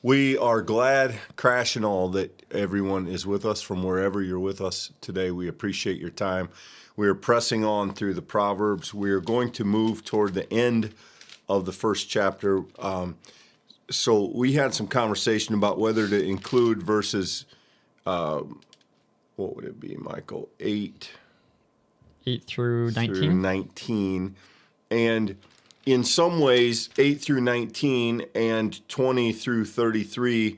We are glad, crash and all, that everyone is with us from wherever you're with us today. We appreciate your time. We are pressing on through the Proverbs. We are going to move toward the end of the first chapter. So we had some conversation about whether to include verses, what would it be, Michael? 8 through 19. Through 19. And in some ways, 8 through 19 and 20 through 33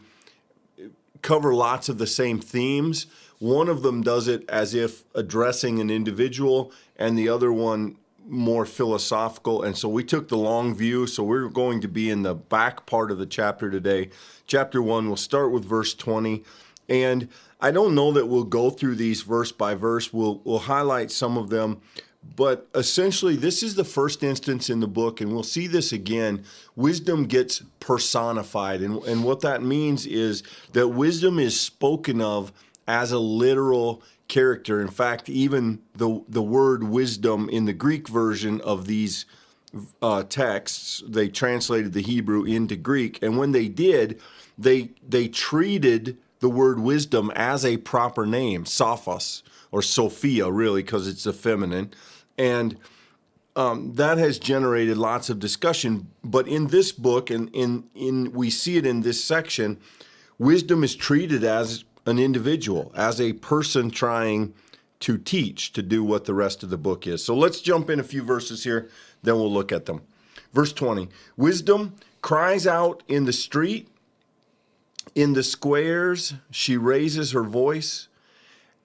cover lots of the same themes. One of them does it as if addressing an individual, and the other one more philosophical. And so we took the long view. So we're going to be in the back part of the chapter today. Chapter 1, we'll start with verse 20. And I don't know that we'll go through these verse by verse. We'll highlight some of them. But essentially, this is the first instance in the book, and we'll see this again. Wisdom gets personified, and what that means is that wisdom is spoken of as a literal character. In fact, even the word wisdom in the Greek version of these texts, they translated the Hebrew into Greek, and when they did, they treated the word wisdom as a proper name, Sophos, or Sophia, really, because it's a feminine. And that has generated lots of discussion. But in this book, and we see it in this section, wisdom is treated as an individual, as a person trying to teach, to do what the rest of the book is. So let's jump in a few verses here, then we'll look at them. Verse 20, wisdom cries out in the street, in the squares she raises her voice.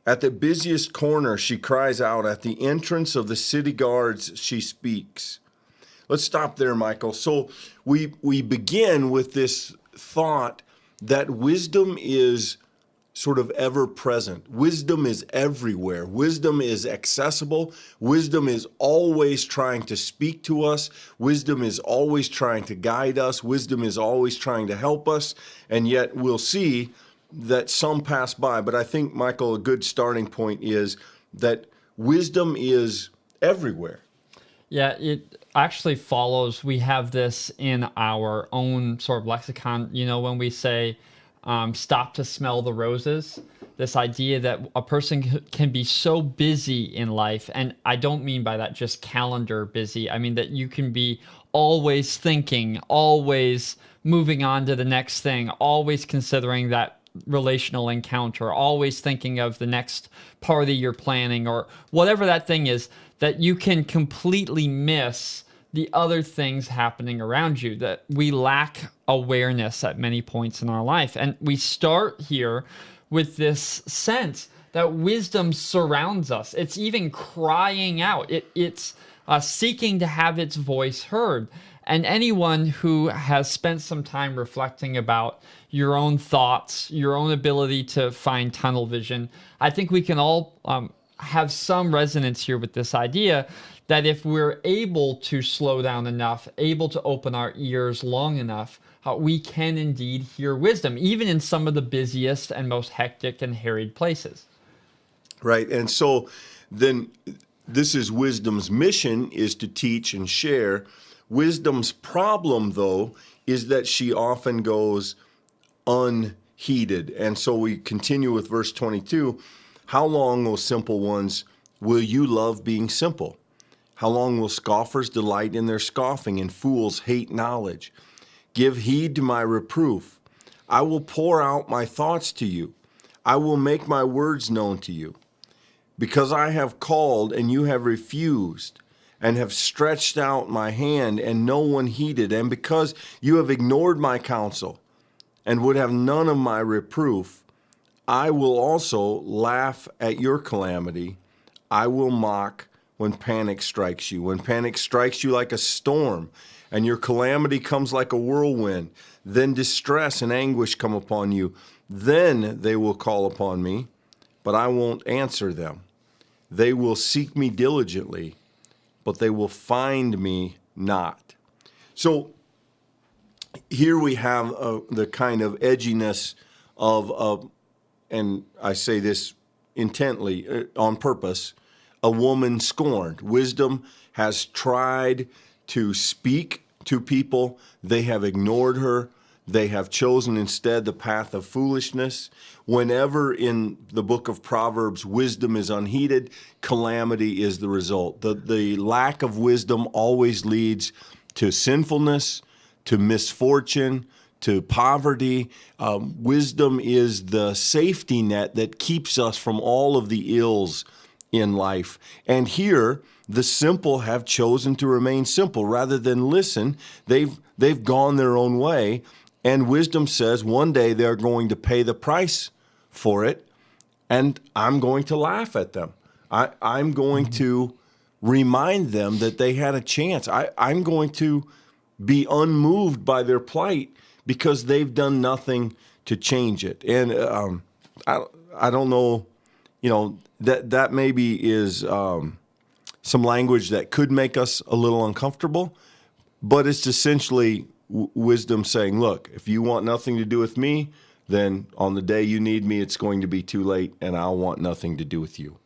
At the busiest corner, she cries out. At the entrance of the city guards, she speaks. Let's stop there, Michael. So we begin with this thought that wisdom is sort of ever present. Wisdom is everywhere. Wisdom is accessible. Wisdom is always trying to speak to us. Wisdom is always trying to guide us. Wisdom is always trying to help us. And yet we'll see that some pass by. But I think, Michael, a good starting point is that wisdom is everywhere. Yeah, it actually follows. We have this in our own sort of lexicon. You know, when we say, stop to smell the roses, this idea that a person can be so busy in life. And I don't mean by that just calendar busy. I mean that you can be always thinking, always moving on to the next thing, always considering that relational encounter, always thinking of the next party you're planning or whatever that thing is, that you can completely miss the other things happening around you, that we lack awareness at many points in our life. And we start here with this sense that wisdom surrounds us. It's even crying out. It's seeking to have its voice heard. And anyone who has spent some time reflecting about your own thoughts, your own ability to find tunnel vision, I think we can all have some resonance here with this idea that if we're able to slow down enough, able to open our ears long enough, we can indeed hear wisdom, even in some of the busiest and most hectic and harried places. Right. And so then this is wisdom's mission, is to teach and share. Wisdom's problem, though, is that she often goes unheeded. And so we continue with verse 22. How long, O simple ones, will you love being simple? How long will scoffers delight in their scoffing and fools hate knowledge? Give heed to my reproof. I will pour out my thoughts to you. I will make my words known to you. Because I have called and you have refused, and have stretched out my hand and no one heeded, and because you have ignored my counsel and would have none of my reproof, I will also laugh at your calamity. I will mock when panic strikes you. When panic strikes you like a storm, and your calamity comes like a whirlwind, then distress and anguish come upon you. Then they will call upon me, but I won't answer them. They will seek me diligently, but they will find me not. So here we have the kind of edginess of, and I say this intently, on purpose, a woman scorned. Wisdom has tried to speak to people. They have ignored her. They have chosen instead the path of foolishness. Whenever in the book of Proverbs wisdom is unheeded, calamity is the result. The lack of wisdom always leads to sinfulness, to misfortune, to poverty. Wisdom is the safety net that keeps us from all of the ills in life. And here, the simple have chosen to remain simple. Rather than listen, they've gone their own way. And wisdom says one day they're going to pay the price for it, and I'm going to laugh at them. I'm going to remind them that they had a chance. I'm going to be unmoved by their plight because they've done nothing to change it. And I don't know, that maybe is some language that could make us a little uncomfortable, but it's essentially wisdom saying, look, if you want nothing to do with me, then on the day you need me, it's going to be too late, and I'll want nothing to do with you.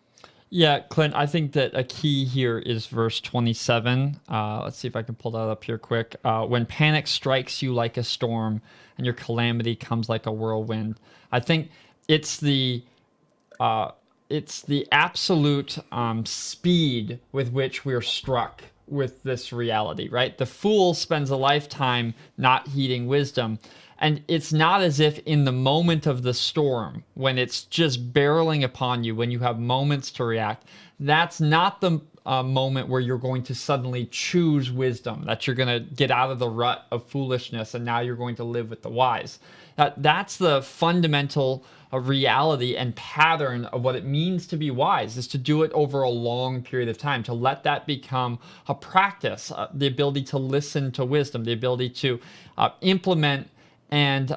Yeah, Clint, I think that a key here is verse 27. Let's see if I can pull that up here quick. When panic strikes you like a storm and your calamity comes like a whirlwind. I think it's the absolute speed with which we're struck with this reality, right? The fool spends a lifetime not heeding wisdom. And it's not as if in the moment of the storm, when it's just barreling upon you, when you have moments to react, that's not the moment where you're going to suddenly choose wisdom, that you're going to get out of the rut of foolishness and now you're going to live with the wise. That's the fundamental reality and pattern of what it means to be wise, is to do it over a long period of time, to let that become a practice, the ability to listen to wisdom, the ability to implement and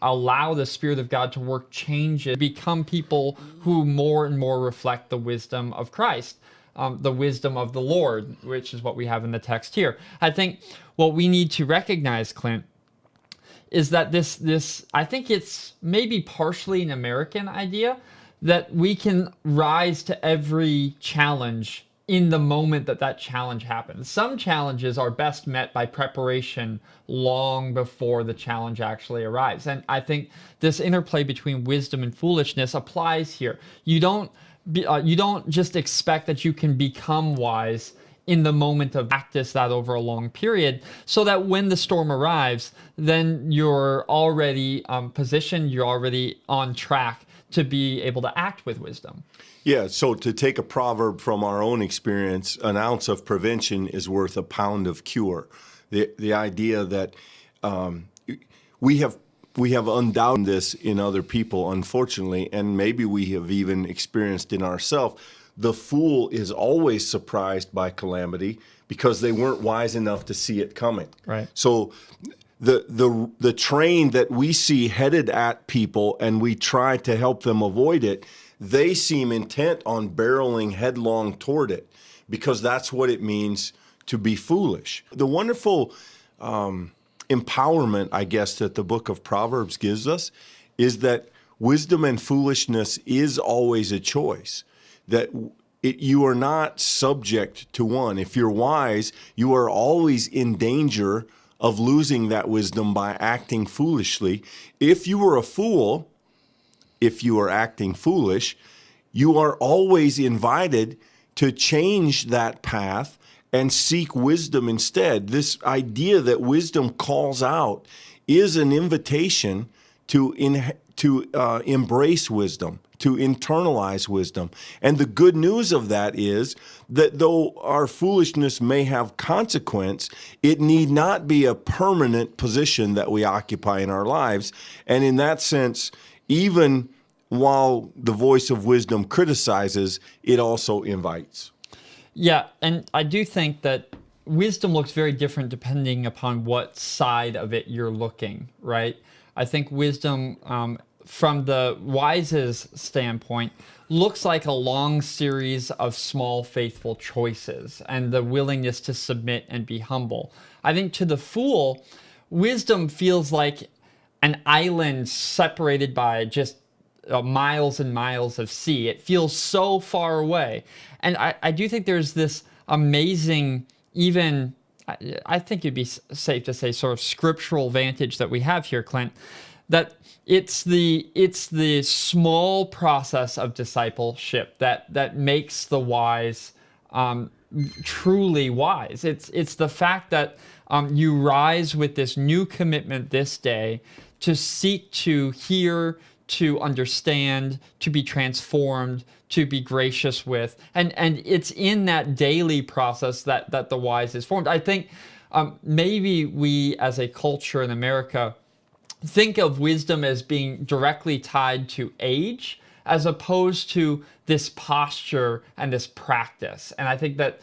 allow the Spirit of God to work changes, become people who more and more reflect the wisdom of Christ, the wisdom of the Lord, which is what we have in the text here. I think what we need to recognize, Clint, is that this I think it's maybe partially an American idea, that we can rise to every challenge in the moment that challenge happens. Some challenges are best met by preparation long before the challenge actually arrives. And I think this interplay between wisdom and foolishness applies here. You don't just expect that you can become wise in the moment of practice that over a long period, so that when the storm arrives, then you're already positioned, you're already on track to be able to act with wisdom. Yeah, so to take a proverb from our own experience, an ounce of prevention is worth a pound of cure. The idea that we have undoubted this in other people, unfortunately, and maybe we have even experienced in ourselves. The fool is always surprised by calamity because they weren't wise enough to see it coming. Right. So the train that we see headed at people and we try to help them avoid it, they seem intent on barreling headlong toward it because that's what it means to be foolish. The wonderful empowerment, I guess, that the book of Proverbs gives us is that wisdom and foolishness is always a choice, that you are not subject to one. If you're wise, you are always in danger of losing that wisdom by acting foolishly. If you were a fool, if you are acting foolish, you are always invited to change that path and seek wisdom instead. This idea that wisdom calls out is an invitation to embrace wisdom, to internalize wisdom. And the good news of that is that though our foolishness may have consequence, it need not be a permanent position that we occupy in our lives. And in that sense, even while the voice of wisdom criticizes, it also invites. Yeah, and I do think that wisdom looks very different depending upon what side of it you're looking, right? I think wisdom, from the wise's standpoint, looks like a long series of small, faithful choices and the willingness to submit and be humble. I think to the fool, wisdom feels like an island separated by just miles and miles of sea. It feels so far away. And I do think there's this amazing, even I think it'd be safe to say, sort of scriptural vantage that we have here, Clint, that it's the small process of discipleship that makes the wise truly wise. It's the fact that you rise with this new commitment this day to seek to hear, to understand, to be transformed, to be gracious with. And it's in that daily process that the wise is formed. I think maybe we as a culture in America think of wisdom as being directly tied to age as opposed to this posture and this practice. And I think that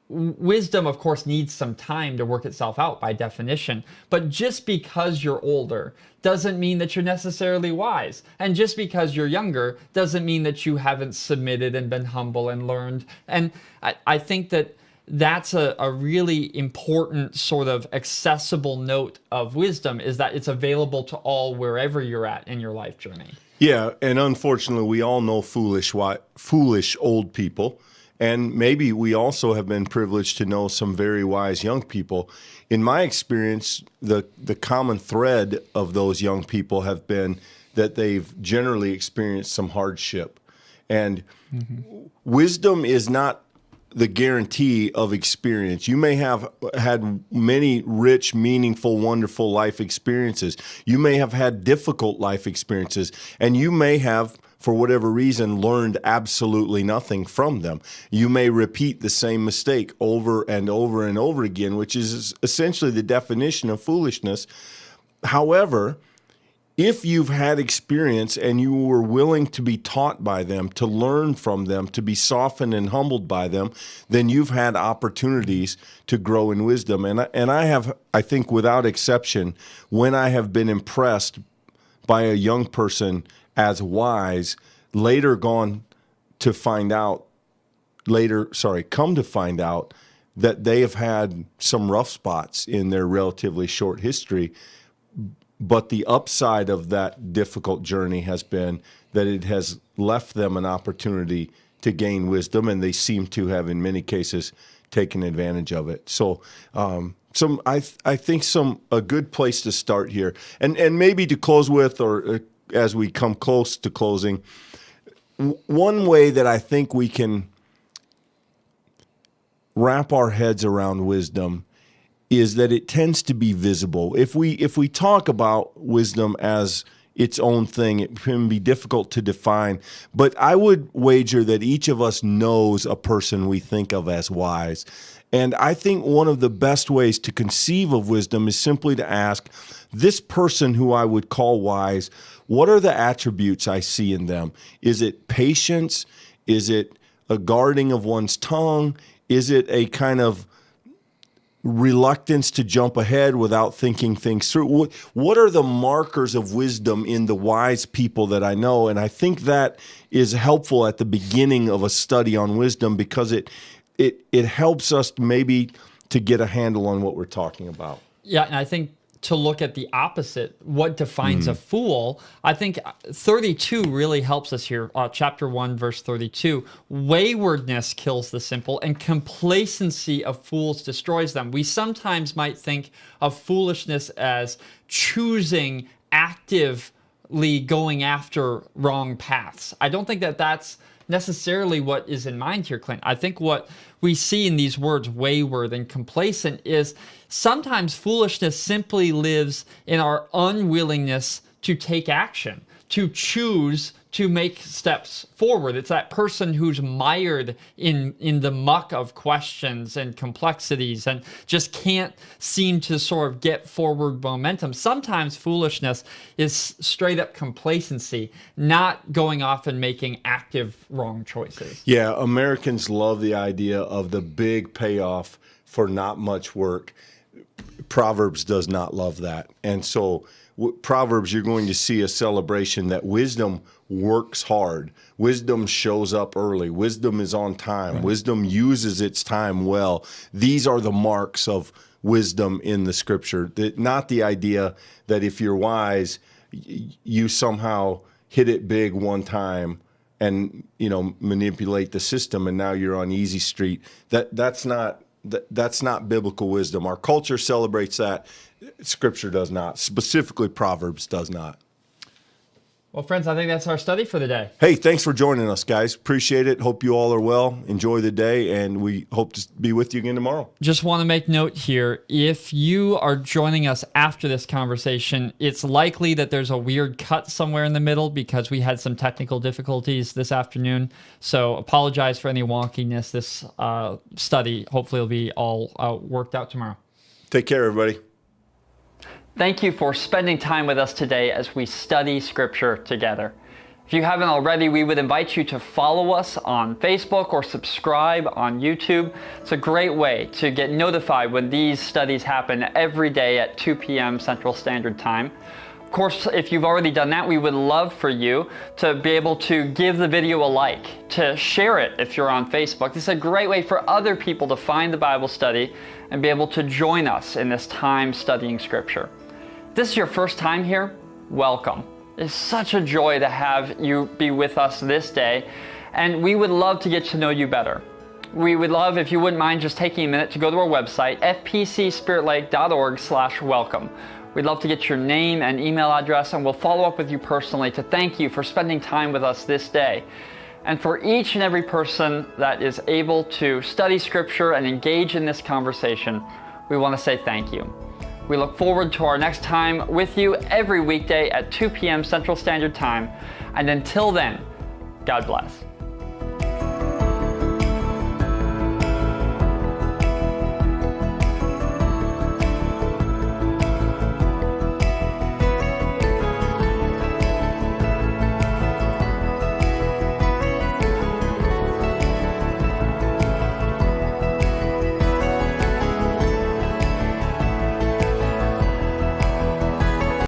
wisdom, of course, needs some time to work itself out by definition. But just because you're older doesn't mean that you're necessarily wise. And just because you're younger doesn't mean that you haven't submitted and been humble and learned. And I think that that's a really important sort of accessible note of wisdom, is that it's available to all wherever you're at in your life journey. Yeah, and unfortunately, we all know foolish old people. And maybe we also have been privileged to know some very wise young people. In my experience, the common thread of those young people have been that they've generally experienced some hardship. And wisdom is not the guarantee of experience. You may have had many rich, meaningful, wonderful life experiences. You may have had difficult life experiences, and you may have, for whatever reason, learned absolutely nothing from them. You may repeat the same mistake over and over and over again, which is essentially the definition of foolishness. However, if you've had experience and you were willing to be taught by them, to learn from them, to be softened and humbled by them, then you've had opportunities to grow in wisdom. And I have, I think without exception, when I have been impressed by a young person as wise, come to find out that they have had some rough spots in their relatively short history. But the upside of that difficult journey has been that it has left them an opportunity to gain wisdom, and they seem to have, in many cases, taken advantage of it. So, I think a good place to start here, and maybe to close with, or as we come close to closing, one way that I think we can wrap our heads around wisdom is that it tends to be visible. If we talk about wisdom as its own thing, it can be difficult to define. But I would wager that each of us knows a person we think of as wise. And I think one of the best ways to conceive of wisdom is simply to ask, this person who I would call wise, what are the attributes I see in them? Is it patience? Is it a guarding of one's tongue? Is it a kind of reluctance to jump ahead without thinking things through? What are the markers of wisdom in the wise people that I know? And I think that is helpful at the beginning of a study on wisdom, because it helps us maybe to get a handle on what we're talking about. Yeah, and I think to look at the opposite, what defines a fool, I think 32 really helps us here. Chapter 1, verse 32, waywardness kills the simple, and complacency of fools destroys them. We sometimes might think of foolishness as choosing actively going after wrong paths. I don't think that that's necessarily what is in mind here, Clint. I think what we see in these words, wayward and complacent, is sometimes foolishness simply lives in our unwillingness to take action, to choose to make steps forward. It's that person who's mired in the muck of questions and complexities and just can't seem to sort of get forward momentum. Sometimes foolishness is straight up complacency, not going off and making active wrong choices. Yeah, Americans love the idea of the big payoff for not much work. Proverbs does not love that. And so Proverbs, you're going to see a celebration that wisdom works hard. Wisdom shows up early. Wisdom is on time. Right. Wisdom uses its time well. These are the marks of wisdom in the scripture. Not the idea that if you're wise, you somehow hit it big one time and manipulate the system and now you're on easy street. That's not That's not biblical wisdom. Our culture celebrates that. Scripture does not. Specifically, Proverbs does not. Well, friends, I think that's our study for the day. Hey, thanks for joining us, guys. Appreciate it. Hope you all are well. Enjoy the day, and we hope to be with you again tomorrow. Just want to make note here, if you are joining us after this conversation, it's likely that there's a weird cut somewhere in the middle because we had some technical difficulties this afternoon. So apologize for any wonkiness. This study hopefully will be all worked out tomorrow. Take care, everybody. Thank you for spending time with us today as we study Scripture together. If you haven't already, we would invite you to follow us on Facebook or subscribe on YouTube. It's a great way to get notified when these studies happen every day at 2 p.m. Central Standard Time. Of course, if you've already done that, we would love for you to be able to give the video a like, to share it if you're on Facebook. This is a great way for other people to find the Bible study and be able to join us in this time studying Scripture. If this is your first time here, welcome. It's such a joy to have you be with us this day, and we would love to get to know you better. We would love if you wouldn't mind just taking a minute to go to our website, fpcspiritlake.org/welcome. We'd love to get your name and email address, and we'll follow up with you personally to thank you for spending time with us this day. And for each and every person that is able to study Scripture and engage in this conversation, we want to say thank you. We look forward to our next time with you every weekday at 2 p.m. Central Standard Time. And until then, God bless.